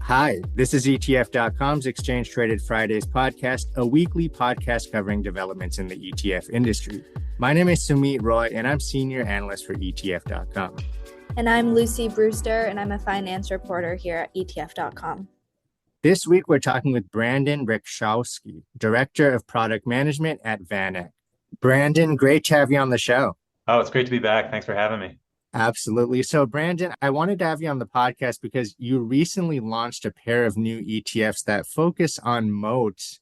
Hi, this is ETF.com's Exchange Traded Fridays podcast, a weekly podcast covering developments in the ETF industry. My name is Sumit Roy, and I'm Senior Analyst for ETF.com. And I'm Lucy Brewster, and I'm a finance reporter here at ETF.com. This week, we're talking with Brandon Rakszawski, Director of Product Management at VanEck. Brandon, great to have you on the show. Oh, it's great to be back. Thanks for having me. Absolutely. So, Brandon, I wanted to have you on the podcast because you recently launched a pair of new ETFs that focus on moats,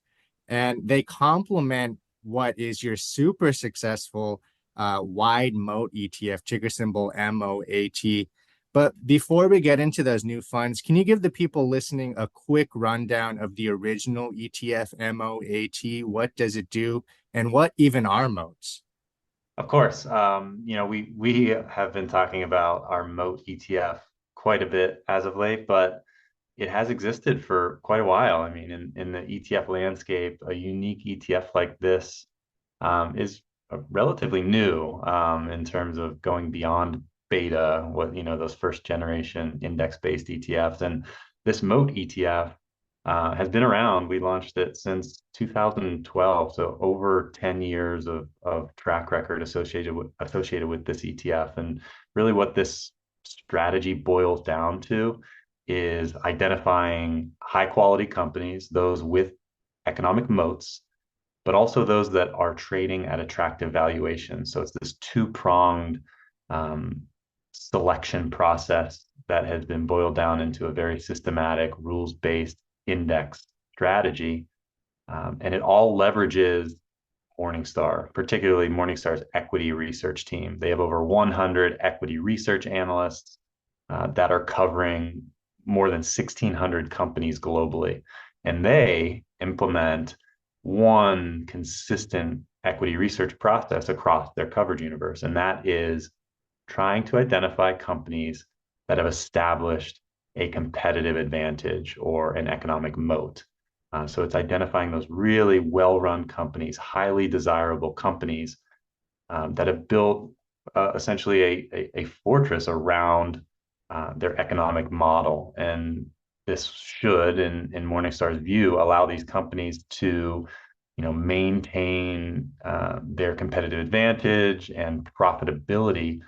and they complement what is your super successful wide moat ETF, ticker symbol MOAT. But before we get into those new funds, can you give the people listening a quick rundown of the original ETF MOAT? What does it do, and what even are moats? Of course, we have been talking about our Moat ETF quite a bit as of late, but it has existed for quite a while. I mean, in the ETF landscape, a unique ETF like this is relatively new in terms of going beyond beta, those first generation index-based ETFs. And this Moat ETF has been around. We launched it since 2012, so over 10 years of track record associated with this ETF. And really, what this strategy boils down to is identifying high quality companies, those with economic moats, but also those that are trading at attractive valuations. So it's this two-pronged selection process that has been boiled down into a very systematic, rules-based index strategy. And it all leverages Morningstar, particularly Morningstar's equity research team. They have over 100 equity research analysts that are covering more than 1,600 companies globally. And they implement one consistent equity research process across their coverage universe. And that is trying to identify companies that have established a competitive advantage or an economic moat. So it's identifying those really well-run companies, highly desirable companies that have built essentially a fortress around their economic model. And this should, in Morningstar's view, allow these companies to maintain their competitive advantage and profitability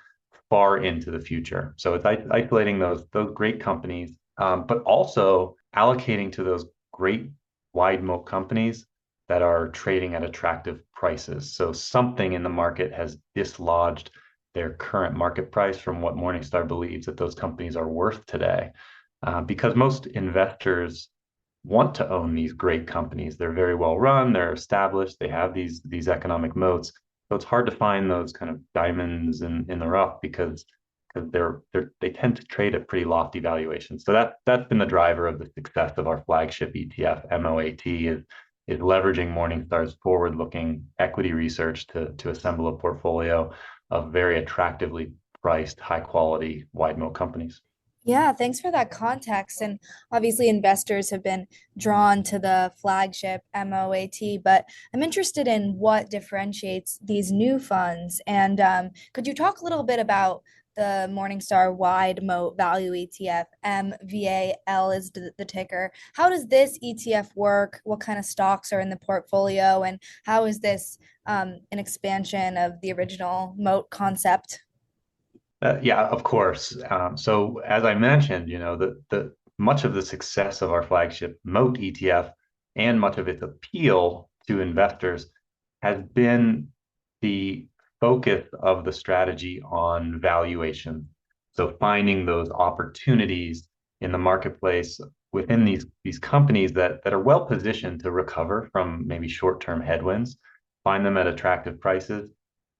far into the future. So it's isolating those great companies, but also allocating to those great wide moat companies that are trading at attractive prices. So something in the market has dislodged their current market price from what Morningstar believes that those companies are worth today. Because most investors want to own these great companies. They're very well run, they're established, they have these economic moats. So it's hard to find those kind of diamonds in the rough because they tend to trade at pretty lofty valuations. So that's been the driver of the success of our flagship ETF, MOAT, is leveraging Morningstar's forward-looking equity research to assemble a portfolio of very attractively priced, high-quality, wide moat companies. Yeah, thanks for that context. And obviously, investors have been drawn to the flagship MOAT, but I'm interested in what differentiates these new funds. And could you talk a little bit about the Morningstar Wide Moat Value ETF? MVAL is the ticker. How does this ETF work? What kind of stocks are in the portfolio? And how is this an expansion of the original moat concept? Yeah, of course. So as I mentioned, the much of the success of our flagship Moat ETF and much of its appeal to investors has been the focus of the strategy on valuation. So finding those opportunities in the marketplace within these companies that are well positioned to recover from maybe short-term headwinds, find them at attractive prices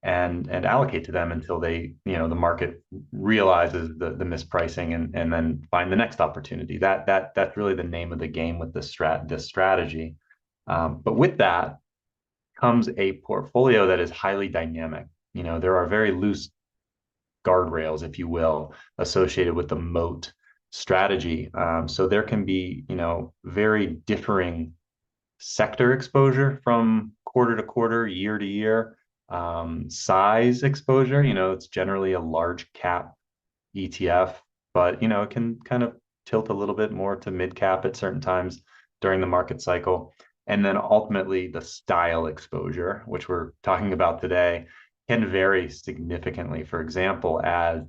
and allocate to them until the market realizes the mispricing and then find the next opportunity. That's really the name of the game with this strategy. But with that comes a portfolio that is highly dynamic. There are very loose guardrails, if you will, associated with the moat strategy. So there can be very differing sector exposure from quarter to quarter, year to year. Size exposure, it's generally a large cap ETF, but it can kind of tilt a little bit more to mid cap at certain times during the market cycle. And then ultimately the style exposure, which we're talking about today, can vary significantly. For example, as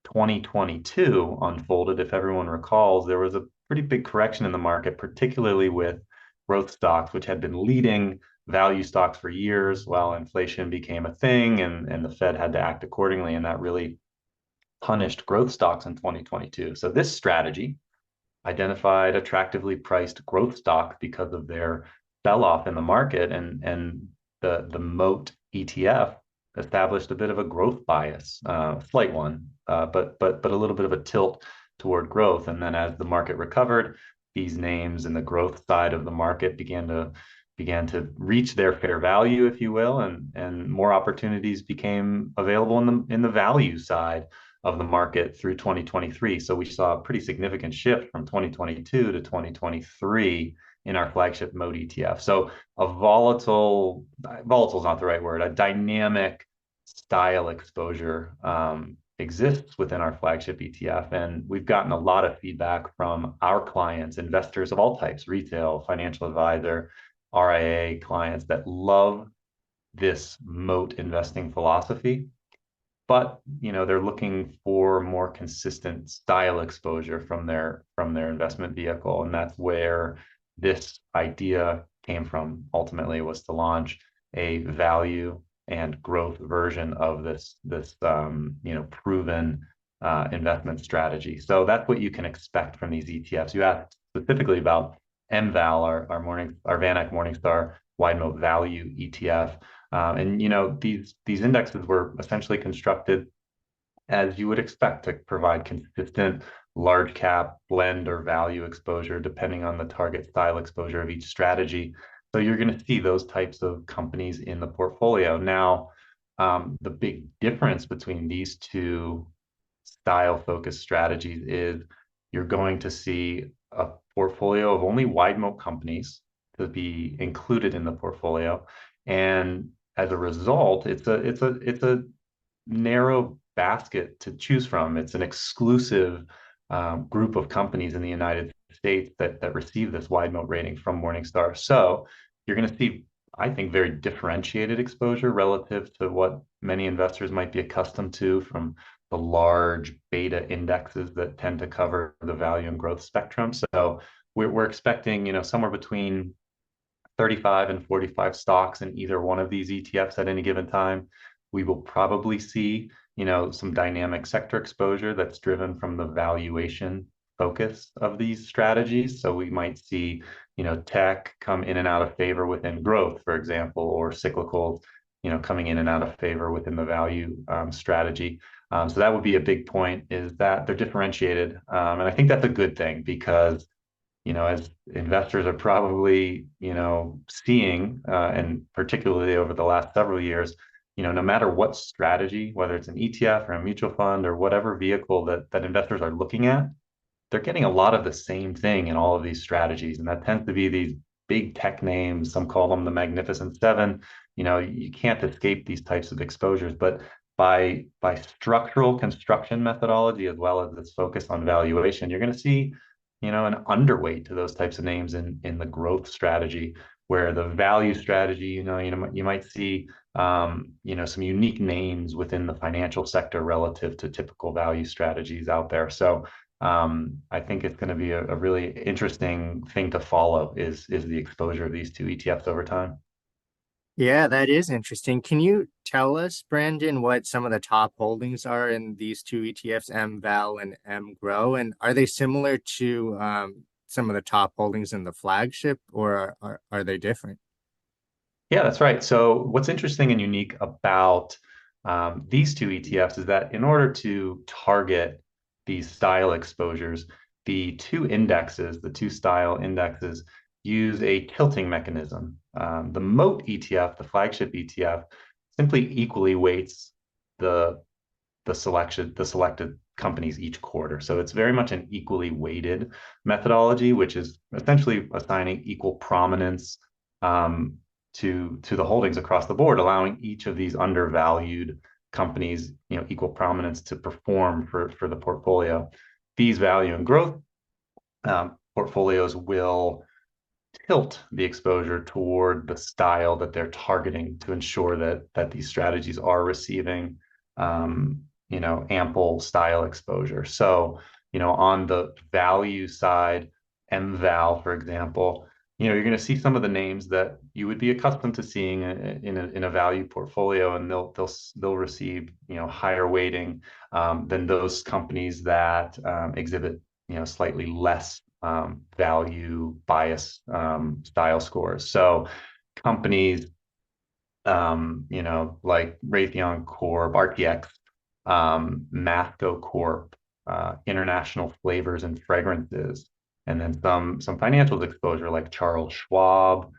2022 unfolded, if everyone recalls, there was a pretty big correction in the market, particularly with growth stocks, which had been leading value stocks for years while inflation became a thing and the Fed had to act accordingly. And that really punished growth stocks in 2022. So this strategy identified attractively priced growth stocks because of their sell-off in the market, and the Moat ETF established a bit of a growth bias, slight one, but a little bit of a tilt toward growth. And then as the market recovered, these names in the growth side of the market began to reach their fair value, if you will, and more opportunities became available in the value side of the market through 2023. So we saw a pretty significant shift from 2022 to 2023 in our flagship Moat ETF. So a volatile is not the right word, a dynamic style exposure exists within our flagship ETF. And we've gotten a lot of feedback from our clients, investors of all types, retail, financial advisor, RIA clients that love this Moat investing philosophy, but they're looking for more consistent style exposure from their investment vehicle, and that's where this idea came from. Ultimately, was to launch a value and growth version of this proven investment strategy. So that's what you can expect from these ETFs. You asked specifically about MVAL, our VanEck Morningstar Wide Moat Value ETF. And these indexes were essentially constructed as you would expect to provide consistent large cap blend or value exposure depending on the target style exposure of each strategy. So you're going to see those types of companies in the portfolio. Now, the big difference between these two style focused strategies is you're going to see a portfolio of only wide moat companies to be included in the portfolio, and as a result, it's a narrow basket to choose from. It's an exclusive group of companies in the United States that receive this wide moat rating from Morningstar. So you're going to see, I think, very differentiated exposure relative to what many investors might be accustomed to from the large beta indexes that tend to cover the value and growth spectrum. So we're expecting, somewhere between 35 and 45 stocks in either one of these ETFs at any given time. We will probably see, some dynamic sector exposure that's driven from the valuation focus of these strategies. So we might see, tech come in and out of favor within growth, for example, or cyclicals, coming in and out of favor within the value strategy. So that would be a big point, is that they're differentiated. And I think that's a good thing because as investors are probably, seeing, and particularly over the last several years, no matter what strategy, whether it's an ETF or a mutual fund or whatever vehicle that investors are looking at, they're getting a lot of the same thing in all of these strategies. And that tends to be these big tech names. Some call them the Magnificent Seven. You can't escape these types of exposures, but by structural construction methodology, as well as this focus on valuation, you're going to see an underweight to those types of names in the growth strategy, where the value strategy, you might see, some unique names within the financial sector relative to typical value strategies out there. So I think it's going to be a really interesting thing to follow is the exposure of these two ETFs over time. Yeah, that is interesting. Can you tell us, Brandon, what some of the top holdings are in these two ETFs, MVAL and MGROW? And are they similar to some of the top holdings in the flagship, or are they different? Yeah, that's right. So what's interesting and unique about these two ETFs is that in order to target these style exposures, the two style indexes, use a tilting mechanism. The Moat ETF, the flagship ETF, simply equally weights the selected companies each quarter. So it's very much an equally weighted methodology, which is essentially assigning equal prominence to the holdings across the board, allowing each of these undervalued companies, equal prominence to perform for the portfolio. These value and growth portfolios will tilt the exposure toward the style that they're targeting to ensure that these strategies are receiving ample style exposure. So, on the value side, MVAL, for example, you're going to see some of the names that you would be accustomed to seeing in a value portfolio, and they'll receive higher weighting than those companies that exhibit slightly less value bias style scores. So companies like Raytheon Corp, RTX, Masco Corp, International Flavors and Fragrances, and then some financials exposure like Charles Schwab,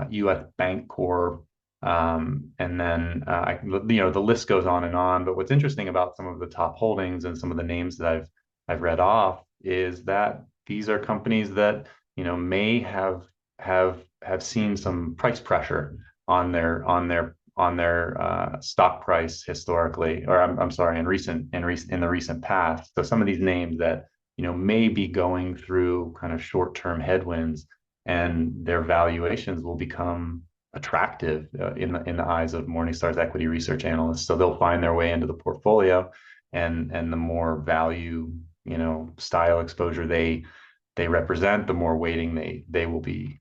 U.S. Bank Corp, and then the list goes on and on. But what's interesting about some of the top holdings and some of the names that I've read off is that these are companies that may have seen some price pressure on their stock price historically, or I'm sorry, in the recent past. So some of these names that may be going through kind of short-term headwinds, and their valuations will become attractive in the eyes of Morningstar's equity research analysts. So they'll find their way into the portfolio, and the more value style exposure they represent, the more weighting they will be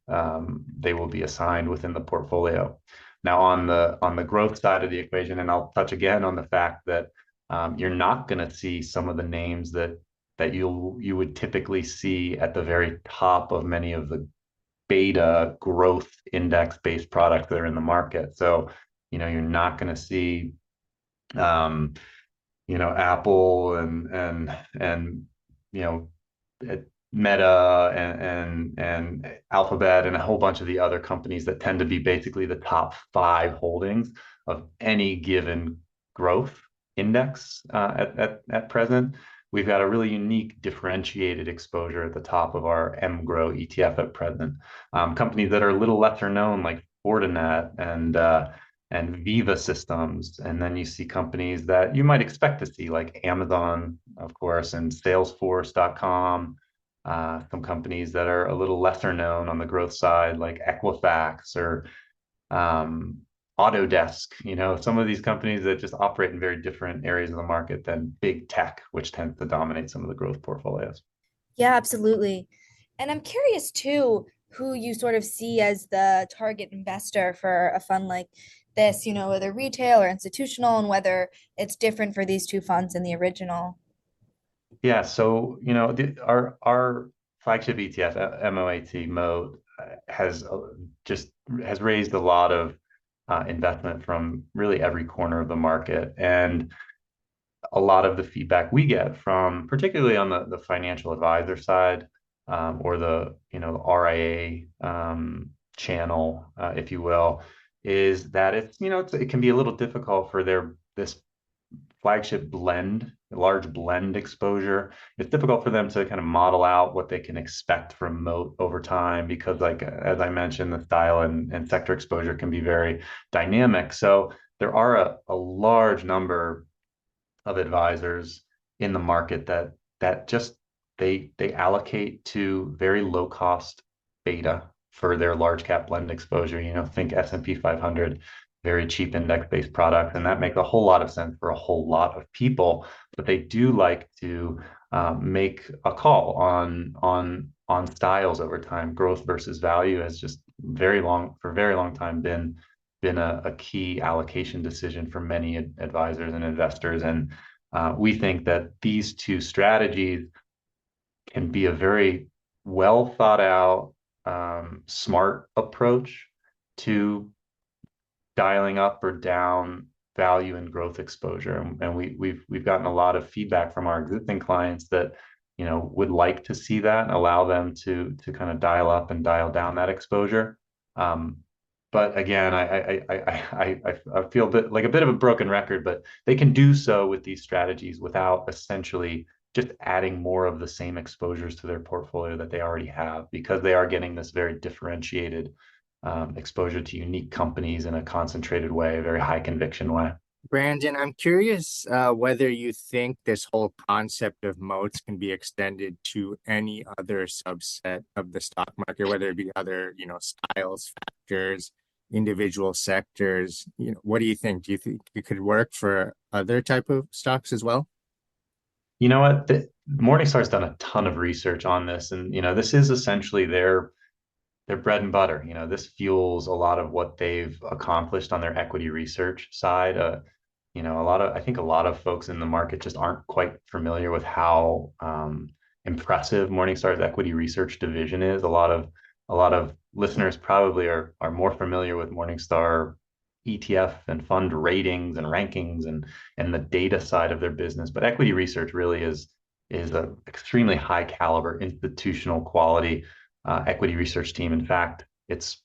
assigned within the portfolio. Now, on the growth side of the equation, and I'll touch again on the fact that you're not going to see some of the names that you would typically see at the very top of many of the beta growth index based products that are in the market. So, you're not going to see Apple and Meta and Alphabet and a whole bunch of the other companies that tend to be basically the top 5 holdings of any given growth index at present. We've got a really unique differentiated exposure at the top of our MGROW ETF at present. Companies that are a little lesser known, like Fortinet and Viva Systems. And then you see companies that you might expect to see, like Amazon, of course, and Salesforce.com. Some companies that are a little lesser known on the growth side, like Equifax or Autodesk. Some of these companies that just operate in very different areas of the market than big tech, which tends to dominate some of the growth portfolios. Yeah, absolutely. And I'm curious too, who you sort of see as the target investor for a fund like this, whether retail or institutional, and whether it's different for these two funds in the original. Yeah, so our flagship ETF, Moat, has raised a lot of investment from really every corner of the market, and a lot of the feedback we get from, particularly on the financial advisor side, or the RIA channel, if you will, is that it can be a little difficult for this flagship large blend exposure. It's difficult for them to kind of model out what they can expect from Moat over time, because, like, as I mentioned, the style and sector exposure can be very dynamic. So there are a large number of advisors in the market that just they allocate to very low cost beta for their large cap blend exposure. Think S&P 500, very cheap index based products, and that makes a whole lot of sense for a whole lot of people. But they do like to make a call on styles over time. Growth versus value has just for a very long time been a key allocation decision for many advisors and investors. And we think that these two strategies can be a very well thought out, smart approach to dialing up or down value and growth exposure. And we've gotten a lot of feedback from our existing clients that would like to see that and allow them to kind of dial up and dial down that exposure. But again, I feel like a bit of a broken record, but they can do so with these strategies without essentially just adding more of the same exposures to their portfolio that they already have, because they are getting this very differentiated exposure to unique companies in a concentrated way, a very high conviction way. Brandon, I'm curious whether you think this whole concept of moats can be extended to any other subset of the stock market, whether it be other, styles, factors, individual sectors. What do you think? Do you think it could work for other type of stocks as well? You know what? Morningstar's done a ton of research on this, and this is essentially their bread and butter. This fuels a lot of what they've accomplished on their equity research side. I think a lot of folks in the market just aren't quite familiar with how impressive Morningstar's equity research division is. A lot of listeners probably are more familiar with Morningstar ETF and fund ratings and rankings and the data side of their business, but equity research really is an extremely high caliber institutional quality equity research team. In fact, it's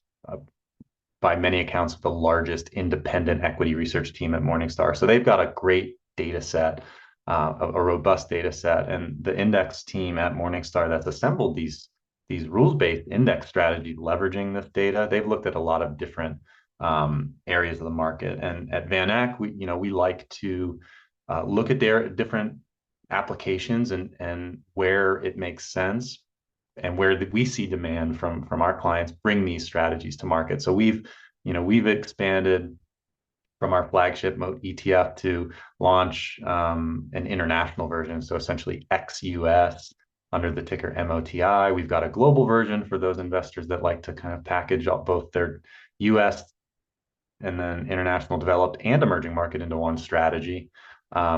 by many accounts the largest independent equity research team at Morningstar. So they've got a great data set, a robust data set, and the index team at Morningstar that's assembled these rules-based index strategies leveraging this data. They've looked at a lot of different areas of the market, and at VanEck, we like to look at their different applications and where it makes sense and where we see demand from our clients bring these strategies to market. So we've expanded from our flagship Moat ETF to launch an international version, so essentially ex-US under the ticker MOTI. We've got a global version for those investors that like to kind of package up both their US and then international developed and emerging market into one strategy.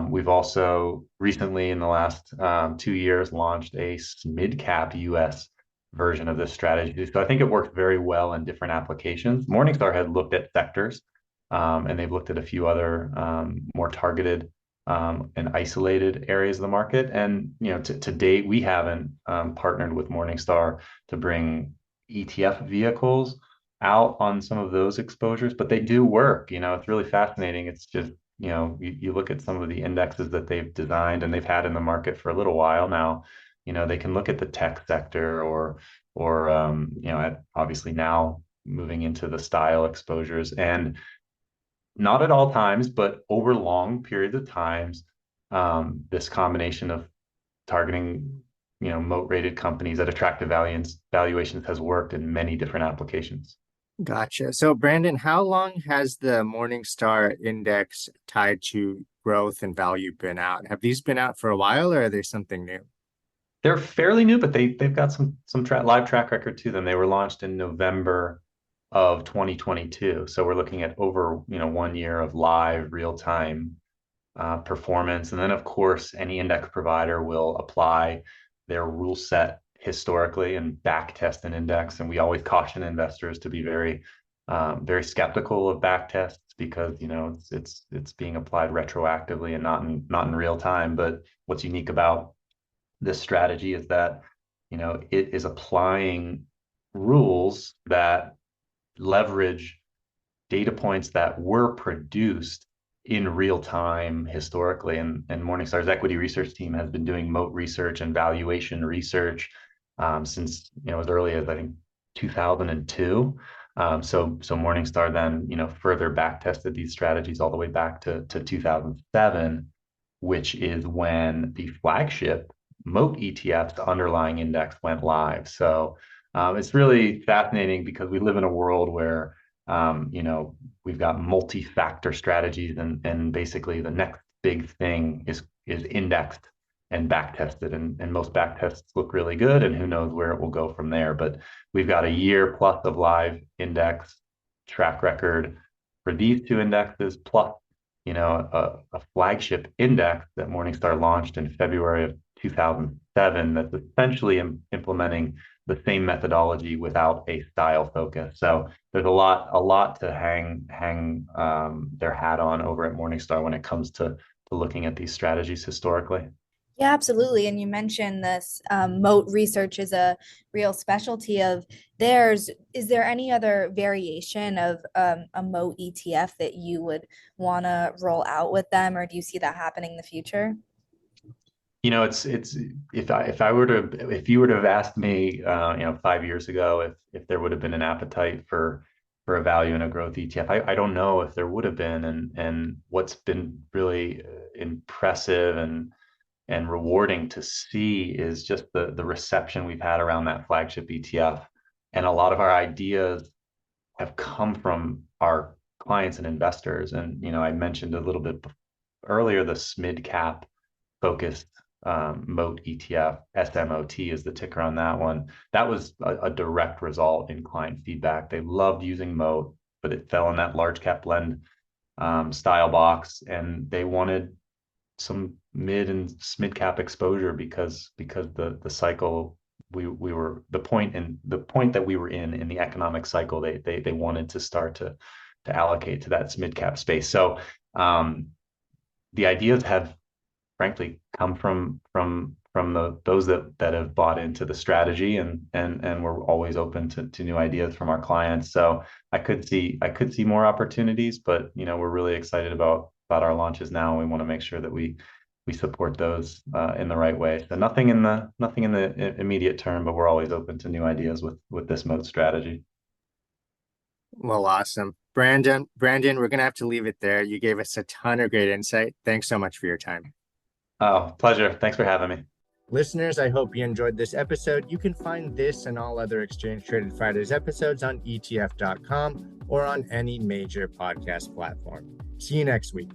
We've also recently, in the last 2 years, launched a mid cap US version of this strategy. So I think it works very well in different applications. Morningstar had looked at sectors, and they've looked at a few other more targeted and isolated areas of the market. And to date, we haven't partnered with Morningstar to bring ETF vehicles out on some of those exposures, but they do work. It's really fascinating. It's just you look at some of the indexes that they've designed and they've had in the market for a little while now. They can look at the tech sector or obviously now moving into the style exposures, and not at all times, but over long periods of times, this combination of targeting moat rated companies at attractive valuations has worked in many different applications. Gotcha. So, Brandon, how long has the Morningstar Index tied to growth and value been out? Have these been out for a while, or are they something new? They're fairly new, but they've got some live track record to them. They were launched in November of 2022, so we're looking at over 1 year of live real time performance. And then, of course, any index provider will apply their rule set historically and back test an index. And we always caution investors to be very skeptical of back tests because it's being applied retroactively and not in real time. But what's unique about this strategy is that it is applying rules that leverage data points that were produced in real time historically. And Morningstar's equity research team has been doing moat research and valuation research since as early as I think 2002. So Morningstar then further back tested these strategies all the way back to 2007, which is when the flagship Moat ETFs, the underlying index, went live. So it's really fascinating because we live in a world where we've got multi-factor strategies, and basically the next big thing is indexed and back tested, and most back tests look really good, and who knows where it will go from there. But we've got a year plus of live index track record for these two indexes, plus a flagship index that Morningstar launched in February of 2007 that's essentially implementing the same methodology without a style focus. So there's a lot to hang their hat on over at Morningstar when it comes to looking at these strategies historically. Yeah, absolutely. And you mentioned this moat research is a real specialty of theirs. Is there any other variation of a moat ETF that you would want to roll out with them, or do you see that happening in the future? It's if you were to have asked me 5 years ago if there would have been an appetite for a value and a growth ETF. I don't know if there would have been, and what's been really impressive and rewarding to see is just the reception we've had around that flagship ETF. And a lot of our ideas have come from our clients and investors. And, I mentioned a little bit earlier, the SMID cap focused Moat ETF, SMOT is the ticker on that one. That was a direct result in client feedback. They loved using Moat, but it fell in that large cap blend style box, and they wanted some mid and SMID cap exposure because the cycle we were the point that we were in the economic cycle, they wanted to start to allocate to that SMID cap space. So the ideas have frankly come from those that have bought into the strategy, and we're always open to new ideas from our clients. So I could see more opportunities, but we're really excited about our launches now. We want to make sure that we support those in the right way. So nothing in the immediate term, but we're always open to new ideas with this mode strategy. Well, awesome. Brandon, we're going to have to leave it there. You gave us a ton of great insight. Thanks so much for your time. Oh, pleasure. Thanks for having me. Listeners, I hope you enjoyed this episode. You can find this and all other Exchange Traded Fridays episodes on ETF.com or on any major podcast platform. See you next week.